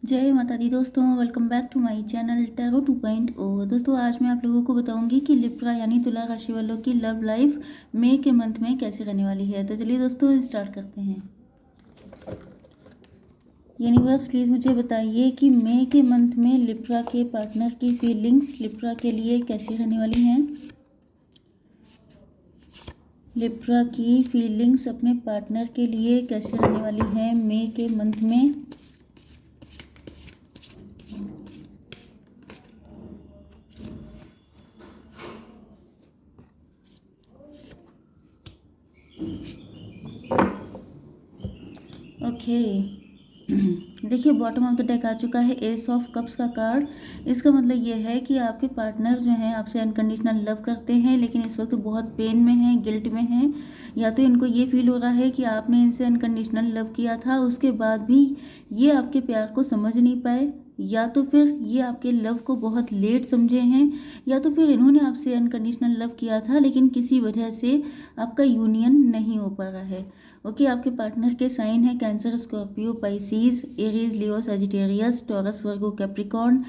जय माता दी दोस्तों, welcome back to my channel tarot 2.0। दोस्तों आज मैं आप लोगों को बताऊंगी कि लिब्रा यानी तुला राशि वालों की लव लाइफ मई के मंथ में कैसे रहने वाली है। तो चलिए दोस्तों स्टार्ट करते हैं। यूनिवर्स प्लीज़ मुझे बताइए कि मई के मंथ में लिब्रा के पार्टनर की फीलिंग्स लिब्रा के लिए कैसी रहने वाली हैं। लिब्रा की फीलिंग्स अपने पार्टनर के लिए कैसे रहने वाली हैं मई के मंथ में। ओके देखिए बॉटम ऑफ द डेक आ चुका है एस ऑफ कप्स का कार्ड। इसका मतलब ये है कि आपके पार्टनर जो हैं आपसे अनकंडीशनल लव करते हैं, लेकिन इस वक्त बहुत पेन में हैं, गिल्ट में हैं। या तो इनको ये फील हो रहा है कि आपने इनसे अनकंडीशनल लव किया था, उसके बाद भी ये आपके प्यार को समझ नहीं पाए, या तो फिर ये आपके लव को बहुत लेट समझे हैं, या तो फिर इन्होंने आपसे अनकंडीशनल लव किया था लेकिन किसी वजह से आपका यूनियन नहीं हो पा रहा है। ओके आपके पार्टनर के साइन है cancer, Scorpio, Pisces, Aries, Leo, Sagittarius, taurus, Virgo, Capricorn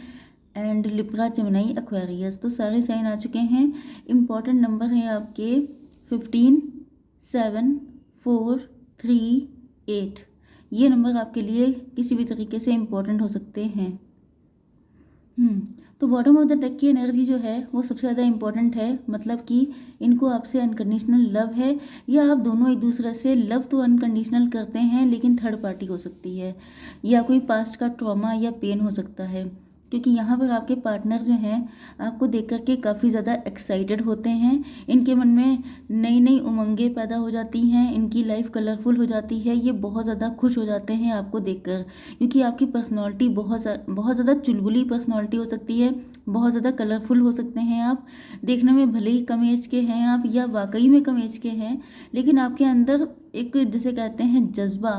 and Libra, Gemini, Aquarius. तो सारे साइन आ चुके हैं। इम्पॉर्टेंट नंबर है आपके 15, 7, 4, 3, 8। ये नंबर आपके लिए किसी भी तरीके से इम्पोर्टेंट हो सकते हैं। तो बॉटम ऑफ द डेक की एनर्जी जो है वो सबसे ज़्यादा इम्पोर्टेंट है। मतलब कि इनको आपसे अनकंडीशनल लव है, या आप दोनों एक दूसरे से लव तो अनकंडीशनल करते हैं लेकिन थर्ड पार्टी हो सकती है, या कोई पास्ट का ट्रॉमा या पेन हो सकता है। क्योंकि यहाँ पर आपके पार्टनर जो हैं आपको देख करके काफ़ी ज़्यादा एक्साइटेड होते हैं। इनके मन में नई नई उमंगें पैदा हो जाती हैं, इनकी लाइफ कलरफुल हो जाती है, ये बहुत ज़्यादा खुश हो जाते हैं आपको देखकर। क्योंकि आपकी पर्सनालिटी बहुत ज़्यादा चुलबुली पर्सनालिटी हो सकती है, बहुत ज़्यादा कलरफुल हो सकते हैं आप। देखने में भले ही कम एज के हैं आप, या वाकई में कम एज के हैं, लेकिन आपके अंदर एक जिसे कहते हैं जज्बा,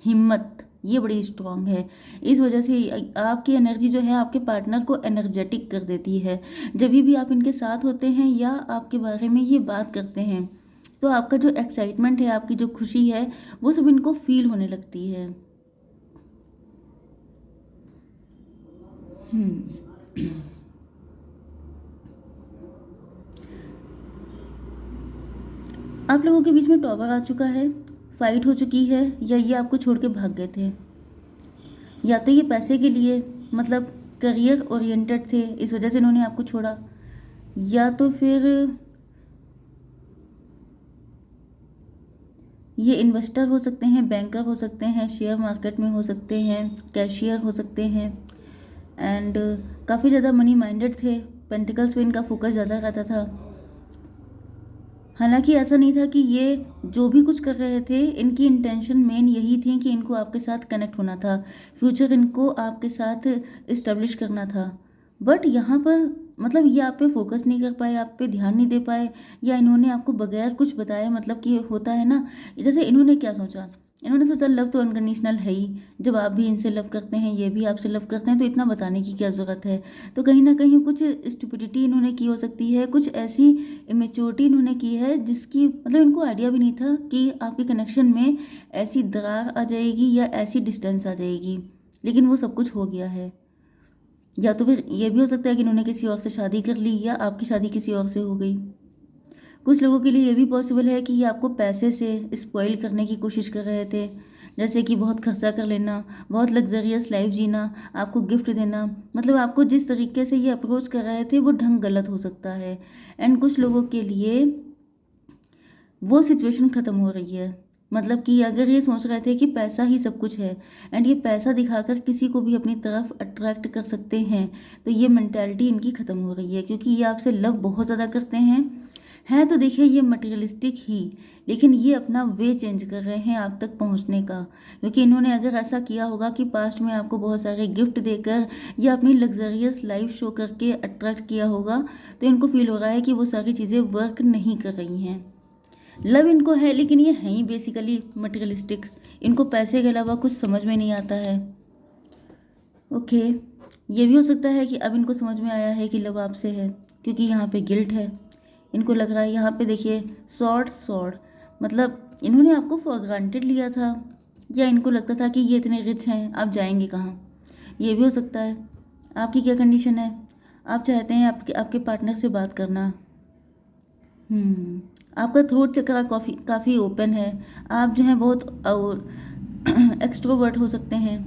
हिम्मत, ये बड़ी स्ट्रांग है। इस वजह से आपकी एनर्जी जो है आपके पार्टनर को एनर्जेटिक कर देती है। जब भी आप इनके साथ होते हैं या आपके बारे में ये बात करते हैं, तो आपका जो एक्साइटमेंट है, आपकी जो खुशी है, वो सब इनको फील होने लगती है। आप लोगों के बीच में टॉवर आ चुका है, फाइट हो चुकी है, या ये आपको छोड़ के भाग गए थे, या तो ये पैसे के लिए मतलब करियर ओरिएंटेड थे, इस वजह से इन्होंने आपको छोड़ा, या तो फिर ये इन्वेस्टर हो सकते हैं, बैंकर हो सकते हैं, शेयर मार्केट में हो सकते हैं, कैशियर हो सकते हैं, एंड काफ़ी ज़्यादा मनी माइंडेड थे। पेंटिकल्स पे इनका फोकस ज़्यादा रहता था। हालांकि ऐसा नहीं था कि ये जो भी कुछ कर रहे थे इनकी इंटेंशन मेन यही थी कि इनको आपके साथ कनेक्ट होना था, फ्यूचर इनको आपके साथ इस्टेब्लिश करना था। बट यहाँ पर मतलब ये आप पे फोकस नहीं कर पाए, आप पे ध्यान नहीं दे पाए, या इन्होंने आपको बगैर कुछ बताए, मतलब कि होता है ना, जैसे इन्होंने क्या सोचा, इन्होंने सोचा लव तो अनकंडीशनल है ही, जब आप भी इनसे लव करते हैं, ये भी आपसे लव करते हैं, तो इतना बताने की क्या ज़रूरत है। तो कहीं ना कहीं कुछ स्टुपिडिटी इन्होंने की हो सकती है, कुछ ऐसी इमेच्योरिटी इन्होंने की है जिसकी मतलब इनको आइडिया भी नहीं था कि आपके कनेक्शन में ऐसी दरार आ जाएगी या ऐसी डिस्टेंस आ जाएगी, लेकिन वो सब कुछ हो गया है। या तो फिर ये भी हो सकता है कि इन्होंने किसी और से शादी कर ली, या आपकी शादी किसी और से हो गई। कुछ लोगों के लिए ये भी पॉसिबल है कि ये आपको पैसे से स्पॉइल करने की कोशिश कर रहे थे, जैसे कि बहुत खर्चा कर लेना, बहुत लग्जरियस लाइफ जीना, आपको गिफ्ट देना, मतलब आपको जिस तरीके से ये अप्रोच कर रहे थे वो ढंग गलत हो सकता है। एंड कुछ लोगों के लिए वो सिचुएशन ख़त्म हो रही है। मतलब कि अगर ये सोच रहे थे कि पैसा ही सब कुछ है, एंड ये पैसा दिखाकर किसी को भी अपनी तरफ अट्रैक्ट कर सकते हैं, तो ये मेंटालिटी इनकी ख़त्म हो रही है। क्योंकि ये आपसे लव बहुत ज़्यादा करते हैं तो देखिए ये मटेरियलिस्टिक ही, लेकिन ये अपना वे चेंज कर रहे हैं आप तक पहुंचने का। क्योंकि इन्होंने अगर ऐसा किया होगा कि पास्ट में आपको बहुत सारे गिफ्ट देकर या अपनी लग्जरियस लाइफ शो करके अट्रैक्ट किया होगा, तो इनको फील हो रहा है कि वो सारी चीज़ें वर्क नहीं कर रही हैं। लव इनको है, लेकिन ये हैं ही बेसिकली मटेरियलिस्टिक, इनको पैसे के अलावा कुछ समझ में नहीं आता है। ओके ये भी हो सकता है कि अब इनको समझ में आया है कि लव आपसे है, क्योंकि यहाँ पे गिल्ट है। इनको लग रहा है, यहाँ पे देखिए सॉर्ड सॉर्ड, मतलब इन्होंने आपको फॉर ग्रांटेड लिया था, या इनको लगता था कि ये इतने रिच हैं, आप जाएंगे कहाँ। ये भी हो सकता है। आपकी क्या कंडीशन है? आप चाहते हैं आपके आपके पार्टनर से बात करना। आपका थ्रोट चक्रा काफ़ी ओपन है। आप जो हैं बहुत एक्सट्रोवर्ट हो सकते हैं।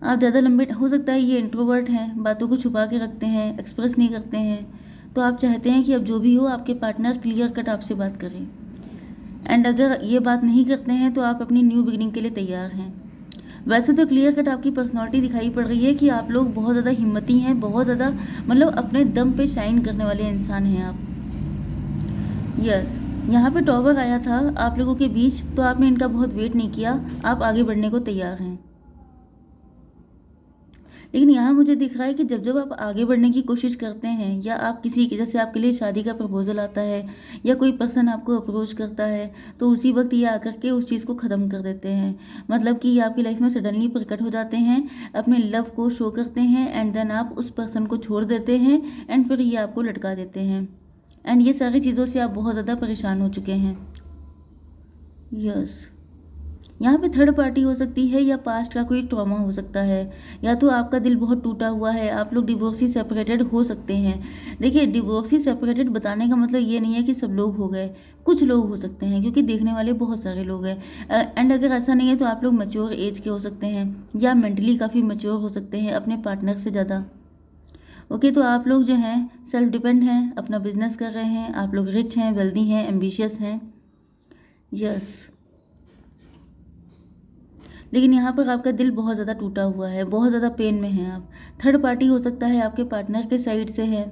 आप ज़्यादा लंबे हो सकता है ये इंट्रोवर्ट हैं, बातों को छुपा के रखते हैं, एक्सप्रेस नहीं करते हैं। तो आप चाहते हैं कि अब जो भी हो आपके पार्टनर क्लियर कट आपसे बात करें। एंड अगर ये बात नहीं करते हैं तो आप अपनी न्यू बिगिनिंग के लिए तैयार हैं। वैसे तो क्लियर कट आपकी पर्सनालिटी दिखाई पड़ रही है कि आप लोग बहुत ज़्यादा हिम्मती हैं, बहुत ज़्यादा मतलब अपने दम पे शाइन करने वाले इंसान हैं आप। यस, यहाँ पे टॉवर आया था आप लोगों के बीच, तो आपने इनका बहुत वेट नहीं किया, आप आगे बढ़ने को तैयार हैं। लेकिन यहाँ मुझे दिख रहा है कि जब जब आप आगे बढ़ने की कोशिश करते हैं, या आप किसी के जैसे आपके लिए शादी का प्रपोजल आता है या कोई पर्सन आपको अप्रोच करता है, तो उसी वक्त ये आकर के उस चीज़ को ख़त्म कर देते हैं। मतलब कि ये आपकी लाइफ में सडनली प्रकट हो जाते हैं, अपने लव को शो करते हैं, एंड देन आप उस पर्सन को छोड़ देते हैं, एंड फिर ये आपको लटका देते हैं। एंड ये सारी चीज़ों से आप बहुत ज़्यादा परेशान हो चुके हैं। यस, यहाँ पे थर्ड पार्टी हो सकती है, या पास्ट का कोई ट्रॉमा हो सकता है, या तो आपका दिल बहुत टूटा हुआ है, आप लोग डिवोर्सी सेपरेटेड हो सकते हैं। देखिए, डिवोर्सी सेपरेटेड बताने का मतलब ये नहीं है कि सब लोग हो गए, कुछ लोग हो सकते हैं, क्योंकि देखने वाले बहुत सारे लोग हैं। एंड अगर ऐसा नहीं है तो आप लोग मैच्योर एज के हो सकते हैं, या मेंटली काफ़ी मैच्योर हो सकते हैं अपने पार्टनर से ज़्यादा। ओके, तो आप लोग जो हैं सेल्फ डिपेंड हैं, अपना बिजनेस कर रहे हैं, आप लोग रिच हैं, वेल्दी हैं, एम्बिशियस हैं। यस, लेकिन यहाँ पर आपका दिल बहुत ज़्यादा टूटा हुआ है, बहुत ज़्यादा पेन में हैं आप। थर्ड पार्टी हो सकता है आपके पार्टनर के साइड से है,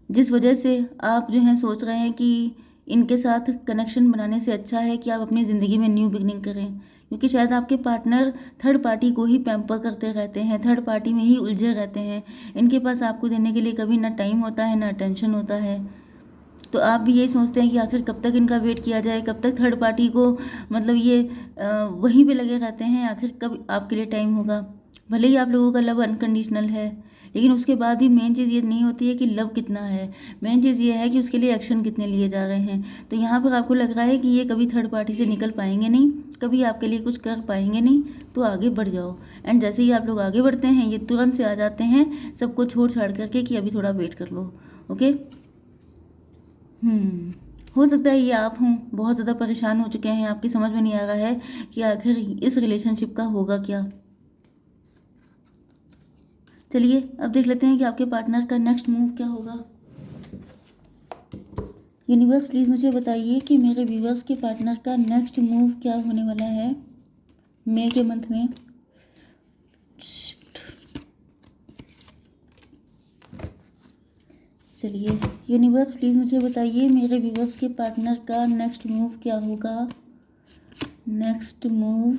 जिस वजह से आप जो हैं सोच रहे हैं कि इनके साथ कनेक्शन बनाने से अच्छा है कि आप अपनी ज़िंदगी में न्यू बिगनिंग करें, क्योंकि शायद आपके पार्टनर थर्ड पार्टी को ही पैम्पर करते रहते हैं, थर्ड पार्टी में ही उलझे रहते हैं। इनके पास आपको देने के लिए कभी ना टाइम होता है, ना अटेंशन होता है। तो आप भी यही सोचते हैं कि आखिर कब तक इनका वेट किया जाए, कब तक थर्ड पार्टी को मतलब ये वहीं पे लगे रहते हैं, आखिर कब आपके लिए टाइम होगा। भले ही आप लोगों का लव अनकंडीशनल है, लेकिन उसके बाद भी मेन चीज़ ये नहीं होती है कि लव कितना है, मेन चीज़ ये है कि उसके लिए एक्शन कितने लिए जा रहे हैं। तो यहाँ पर आपको लग रहा है कि ये कभी थर्ड पार्टी से निकल पाएंगे नहीं, कभी आपके लिए कुछ कर पाएंगे नहीं, तो आगे बढ़ जाओ। एंड जैसे ही आप लोग आगे बढ़ते हैं, ये तुरंत से आ जाते हैं सबको छोड़ छाड़ करके कि अभी थोड़ा वेट कर लो। ओके, हो सकता है ये आप हों, बहुत ज़्यादा परेशान हो चुके हैं, आपकी समझ में नहीं आ रहा है कि आखिर इस रिलेशनशिप का होगा क्या। चलिए अब देख लेते हैं कि आपके पार्टनर का नेक्स्ट मूव क्या होगा। यूनिवर्स प्लीज़ मुझे बताइए कि मेरे व्यूवर्स के पार्टनर का नेक्स्ट मूव क्या होने वाला है मई के मंथ में। चलिए यूनिवर्स प्लीज़ मुझे बताइए मेरे व्यूवर्स के पार्टनर का नेक्स्ट मूव क्या होगा। नेक्स्ट मूव,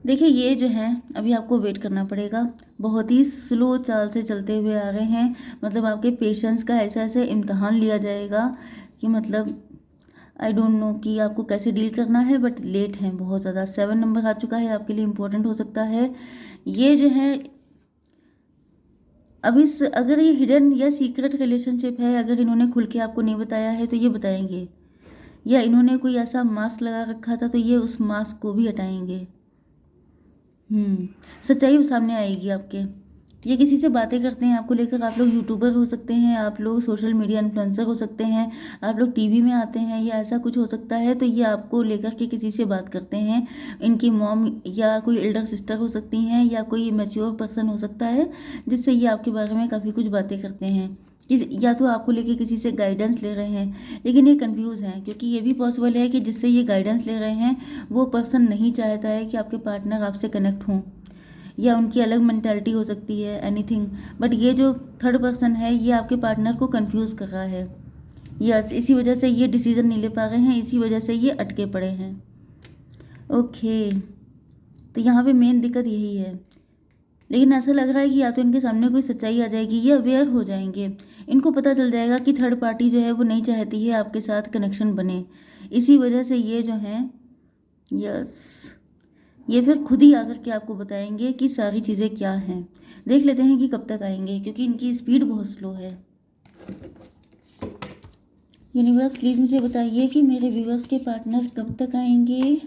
देखिए ये जो है अभी आपको वेट करना पड़ेगा, बहुत ही स्लो चाल से चलते हुए आ रहे हैं। मतलब आपके पेशेंस का ऐसा ऐसे इम्तहान लिया जाएगा कि मतलब आई डोंट नो कि आपको कैसे डील करना है, बट लेट हैं बहुत ज़्यादा। 7 नंबर आ चुका है, आपके लिए इम्पोर्टेंट हो सकता है। ये जो है अभी अगर ये हिडन या सीक्रेट रिलेशनशिप है, अगर इन्होंने खुल के आपको नहीं बताया है तो ये बताएंगे, या इन्होंने कोई ऐसा मास्क लगा रखा था तो ये उस मास्क को भी हटाएंगे। सच्चाई सामने आएगी आपके। ये किसी से बातें करते हैं आपको लेकर, आप लोग यूट्यूबर हो सकते हैं, आप लोग सोशल मीडिया इन्फ्लुएंसर हो सकते हैं, आप लोग टीवी में आते हैं, या ऐसा कुछ हो सकता है। तो ये आपको लेकर के किसी से बात करते हैं, इनकी मॉम या कोई एल्डर सिस्टर हो सकती हैं, या कोई मैच्योर पर्सन हो सकता है, जिससे ये आपके बारे में काफ़ी कुछ बातें करते हैं, या तो आपको लेके किसी से गाइडेंस ले रहे हैं। लेकिन ये कंफ्यूज हैं, क्योंकि ये भी पॉसिबल है कि जिससे ये गाइडेंस ले रहे हैं वो पर्सन नहीं चाहता है कि आपके पार्टनर आपसे कनेक्ट हों, या उनकी अलग मेंटालिटी हो सकती है, एनीथिंग। बट ये जो थर्ड पर्सन है ये आपके पार्टनर को कंफ्यूज कर रहा है। यस, इसी वजह से ये डिसीजन नहीं ले पा रहे हैं, इसी वजह से ये अटके पड़े हैं। ओके, तो यहाँ पे मेन दिक्कत यही है। लेकिन ऐसा लग रहा है कि या तो इनके सामने कोई सच्चाई आ जाएगी, ये अवेयर हो जाएंगे, इनको पता चल जाएगा कि थर्ड पार्टी जो है वो नहीं चाहती है आपके साथ कनेक्शन बने। इसी वजह से ये जो है, यस, ये फिर खुद ही आकर के आपको बताएंगे कि सारी चीज़ें क्या हैं। देख लेते हैं कि कब तक आएंगे, क्योंकि इनकी स्पीड बहुत स्लो है। यूनिवर्स प्लीज़ मुझे बताइए कि मेरे व्यूवर्स के पार्टनर कब तक आएंगे।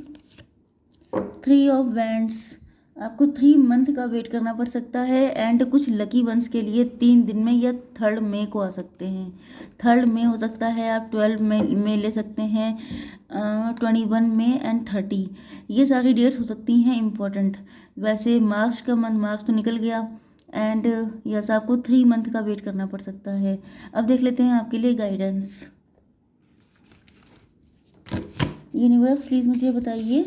थ्री ऑफ वैंड्स, आपको 3 मंथ का वेट करना पड़ सकता है। एंड कुछ लकी वंस के लिए 3 दिन में या 3 मई को आ सकते हैं। 3 मई हो सकता है, आप 12 मई ले सकते हैं, 21 मई एंड 30, ये सारी डेट्स हो सकती हैं इम्पोर्टेंट। वैसे मार्च तो निकल गया। एंड यस, आपको 3 मंथ का वेट करना पड़ सकता है। अब देख लेते हैं आपके लिए गाइडेंस। यूनिवर्स प्लीज़ मुझे बताइए,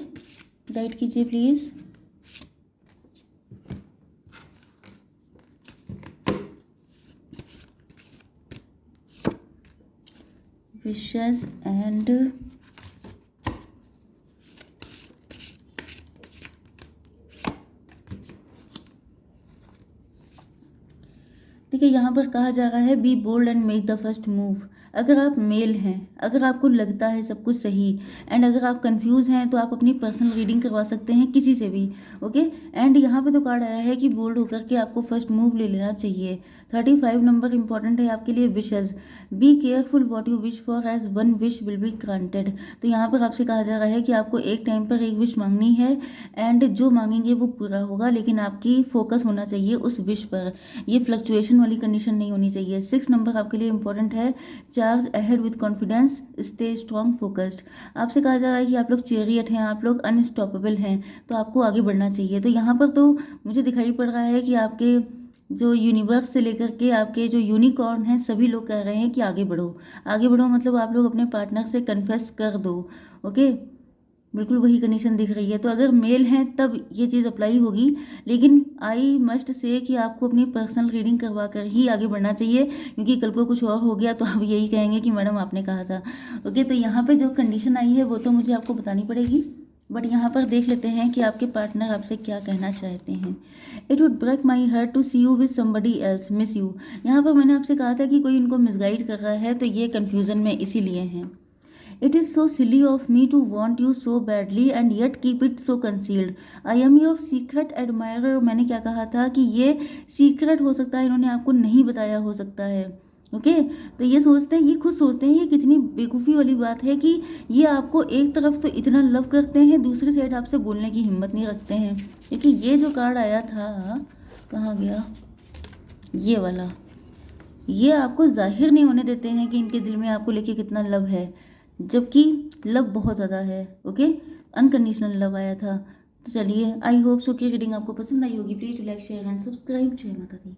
गाइड कीजिए प्लीज़। विशेस एंड देखिए, यहाँ पर कहा जा रहा है be bold and make the first move. अगर आप मेल हैं, अगर आपको लगता है सब कुछ सही, एंड अगर आप कंफ्यूज हैं, तो आप अपनी पर्सनल रीडिंग करवा सकते हैं किसी से भी। ओके, एंड यहाँ पे तो कार्ड आया है कि बोल्ड होकर के आपको फर्स्ट मूव ले लेना चाहिए। 35 नंबर इंपॉर्टेंट है आपके लिए। Wishes, be careful what you wish for as one wish will be granted. तो यहाँ पर आपसे कहा जा रहा है कि आपको एक टाइम पर एक विश मांगनी है, एंड जो मांगेंगे वो पूरा होगा, लेकिन आपकी फोकस होना चाहिए उस विश पर। ये फ्लक्चुएशन वाली कंडीशन नहीं होनी चाहिए। 6 नंबर आपके लिए इंपॉर्टेंट है। Charge ahead with confidence, stay strong focused. आपसे कहा जा रहा है कि आप लोग चेरियट हैं, आप लोग अनस्टॉपेबल हैं, तो आपको आगे बढ़ना चाहिए। तो यहाँ पर तो मुझे दिखाई पड़ रहा है कि आपके जो यूनिवर्स से लेकर के आपके जो यूनिकॉर्न हैं, सभी लोग कह रहे हैं कि आगे बढ़ो। आगे बढ़ो मतलब आप लोग अपने पार्टनर से कन्फेस कर दो। ओके, बिल्कुल वही कंडीशन दिख रही है। तो अगर मेल हैं तब ये चीज़ अप्लाई होगी, लेकिन आई मस्ट से कि आपको अपनी पर्सनल रीडिंग करवा कर ही आगे बढ़ना चाहिए, क्योंकि कल को कुछ और हो गया तो आप यही कहेंगे कि मैडम आपने कहा था। ओके, तो यहाँ पे जो कंडीशन आई है वो तो मुझे आपको बतानी पड़ेगी, बट यहाँ पर देख लेते हैं कि आपके पार्टनर आपसे क्या कहना चाहते हैं। It would break my heart to see you with somebody else, miss you. यहाँ पर मैंने आपसे कहा था कि कोई इनको मिसगाइड कर रहा है, तो ये कन्फ्यूज़न में इसीलिए हैं। It is so silly of me to want you so badly and yet keep it so concealed. I am your secret admirer। मैंने क्या कहा था कि ये सीक्रेट हो सकता है, इन्होंने आपको नहीं बताया हो सकता है। ओके, तो ये सोचते हैं, ये खुद सोचते हैं, ये कितनी बेवकूफ़ी वाली बात है कि ये आपको एक तरफ तो इतना लव करते हैं, दूसरी साइड आपसे बोलने की हिम्मत नहीं रखते हैं। क्योंकि ये जो कार्ड आया था, कहाँ गया ये वाला, ये आपको जाहिर नहीं होने देते हैं कि इनके दिल में आपको लेके कितना लव है, जबकि लव बहुत ज़्यादा है। ओके, अनकंडीशनल लव आया था। तो चलिए, आई होप सो कि रीडिंग आपको पसंद आई होगी। Please like share and subscribe. जय माता दी।